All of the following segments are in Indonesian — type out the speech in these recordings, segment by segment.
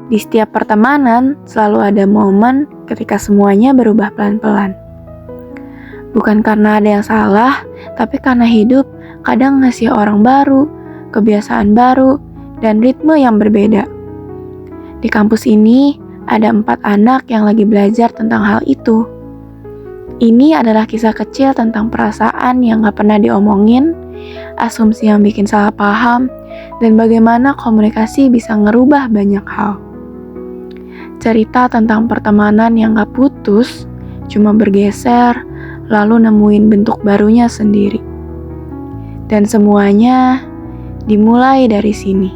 Di setiap pertemanan selalu ada momen ketika semuanya berubah pelan-pelan. Bukan karena ada yang salah, tapi karena hidup kadang ngasih orang baru, kebiasaan baru, dan ritme yang berbeda. Di kampus ini ada 4 anak yang lagi belajar tentang hal itu. Ini adalah kisah kecil tentang perasaan yang gak pernah diomongin, asumsi yang bikin salah paham, dan bagaimana komunikasi bisa ngerubah banyak hal. Cerita tentang pertemanan yang gak putus, cuma bergeser, lalu nemuin bentuk barunya sendiri. Dan semuanya dimulai dari sini.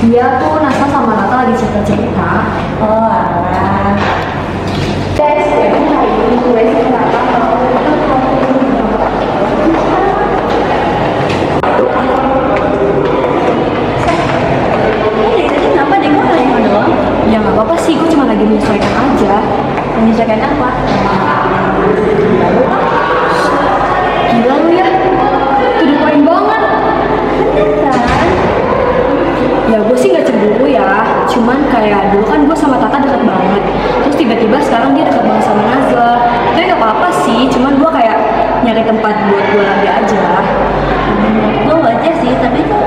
Iya tuh, Nasa sama Nata lagi cerita-cerita. Oh alah. Guys, jadi hari ini gue sih kenapa mau Kenapa deh gue nanya doang? ya nggak apa-apa sih, gue cuma lagi menyesuaikan aja. Menyesuaikan apa? Gila lu ya, to the point banget. Beneran? Ya gue sih nggak cemburu ya, cuman kayak dulu kan gue sama Tata deket banget. Terus tiba-tiba sekarang dia deket banget sama Nazla. Tapi nggak apa-apa sih, cuman gue kayak nyari tempat buat gue lagi aja. Gue wajar sih, tapi tuh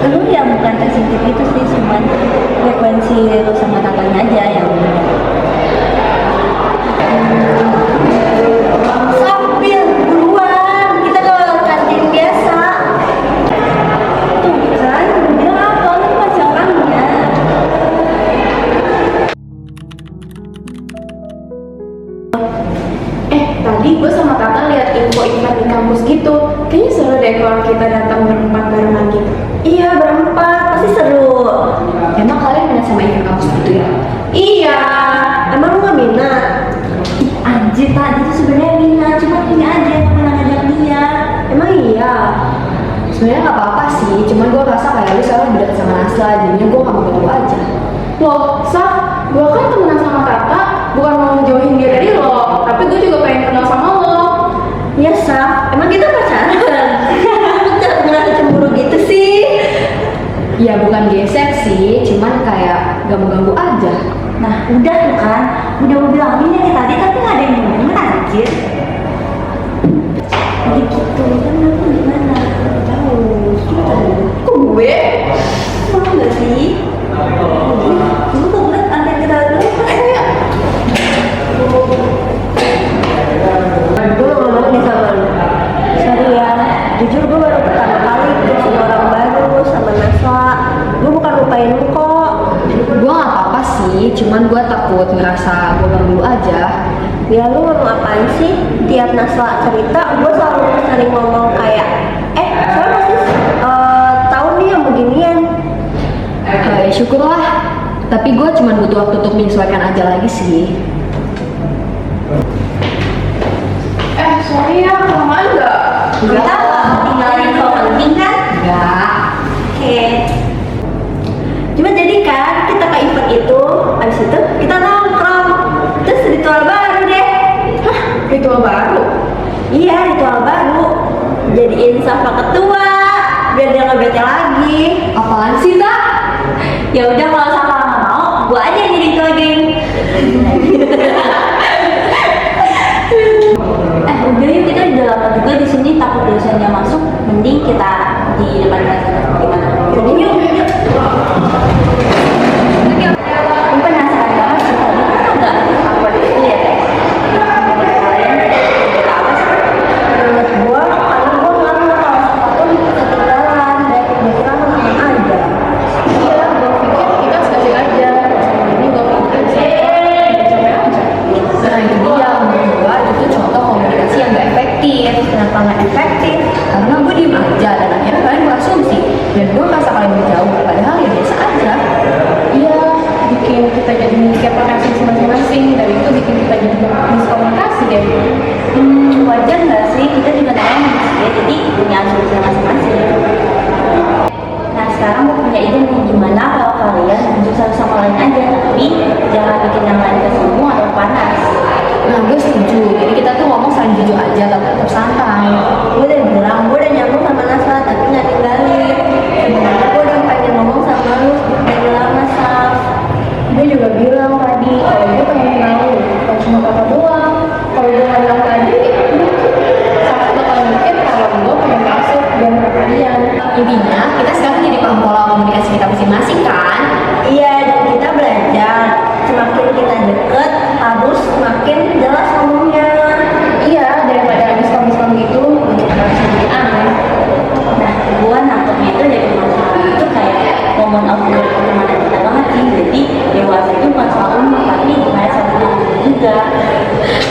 lu yang bukan sensitif itu sih, cuman frekuensi lu sama tatanya aja yang sambil buruan, kita ke kantin biasa. Tuh kan, udah bilang apa, lu masih orangnya. Tadi gue sama Tata lihat info iklan di kampus gitu. Kayaknya seru deh kalau kita datang berempat barengan gitu. Iya, berempat, pasti seru. Emang kalian minat sama event kampus gitu ya? Iya, emang lu gak minat? Ih, anjir, tadi tuh sebenarnya minat, cuma ini aja yang pernah ngajak dia. Emang iya? Sebenarnya nggak apa-apa sih, cuman gue rasa kayak lu sekarang lebih deket sama Nazla, jadinya gue nggak mau ganggu aja. Loh, Saf, gue kan temenan sama Tata, bukan mau ngejauhin dia dari lo, tapi gue juga pengen kenal sama lo. Iya, Saf, emang kita pacaran? Udah ngerasa cemburu gitu sih. Ya bukan gesek sih, cuman kayak gak mau ganggu aja. Nah, udah tuh kan, udah mau bilangin dari tadi, tapi gak ada yang ngomongin anjir. Jadi gitu, kan aku gimana? Tahu, Kok gue? mau gak sih? Lu tuh ngeliat aneh kita dulu. Gue ngomong nih sama lu. Sorry ya, jujur gue baru pertama kali ketemu sama orang baru, sama Nasla. Gue bukan lupain lu kok. Gue gak apa-apa sih, cuman gue takut ngerasa gue ganggu aja. Ya lu ngomong apaan sih? Tiap Nasla cerita, gue selalu sering ngomong kayak saya pasti tahu nih yang beginian. Ya syukurlah, tapi gue cuma butuh waktu untuk menyesuaikan aja lagi sih. Sorry ya, kelamaan gak? Gak apa, tinggal info penting kan? Enggak. Oke. Cuma jadi kan kita ke event itu, abis itu kita nongkrong, terus ritual baru deh. Hah, ritual baru? Iya, ritual baru. Jadiin Safa ketua, biar dia nggak bete lagi. Apaan sih, Tak? Ya udah kalau Safa nggak mau, gua aja yang jadi ketua geng. Udah yuk, kita udah lama juga di sini, takut dosennya masuk, mending kita di depan kelas aja. Gimana? Jadi yuk. Gue penasaran banget sih, tadi kan agak awkward gitu ya, Teh. Menurut kalian beda apa sih? Menurut gue, karena gue nggak mau kalau Safa tuh ketinggalan dan pikiran aja. Iya, gue pikir kita deh. Wajar nggak sih, kita juga namanya manusia, jadi punya asumsi masing-masing. Nah sekarang gue punya ide nih, gimana kalau kalian jujur satu sama lain aja, tapi jangan bikin yang lain kesinggung atau panas. Nah gue setuju, jadi kita tuh ngomong saling jujur aja tapi tetap santai. Gue udah bilang, gue udah nyambung sama Nasla, tapi nggak tinggalin. Sebenarnya gue udah pengen ngomong sama lu dari lama, Saf. Gue juga bilang tadi, kalau gue pengen kenal lu, bukan cuma kakak doang. Kalau gue nggak bilang tadi, mungkin Saf bakal mikir kalau gue pengen masuk dan kalian. Intinya, kita sekarang jadi paham pola komunikasi kita masing-masing kan? Iya, dan kita belajar. Semakin kita deket, harus semakin jelas ngomongnya. Iya, daripada miskom-miskom gitu, untuk nggak bisa jadi aneh. Nah, gue nangkepnya itu dari masalah itu kayak momen of the pertemanan kita banget sih. Jadi dewasa itu bukan soal umur, tapi gimana cara ngomong juga.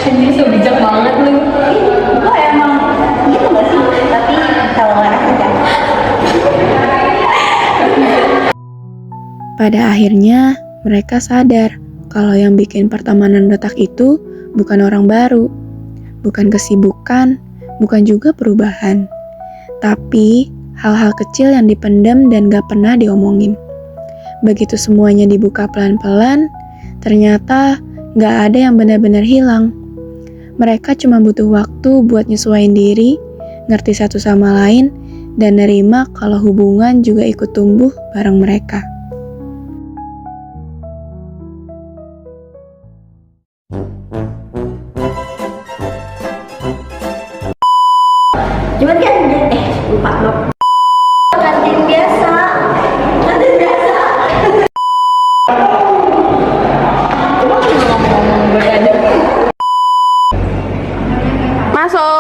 Jadi so bijak banget lu. Gue emang gitu gak sih? Tapi kalau anak udah Pada akhirnya, mereka sadar kalau yang bikin pertemanan retak itu bukan orang baru, bukan kesibukan, bukan juga perubahan, tapi hal-hal kecil yang dipendam dan gak pernah diomongin. Begitu semuanya dibuka pelan-pelan, ternyata gak ada yang benar-benar hilang. Mereka cuma butuh waktu buat nyesuaiin diri, ngerti satu sama lain, dan nerima kalau hubungan juga ikut tumbuh bareng mereka. cuman kan lupa lo kantin biasa. Masuk.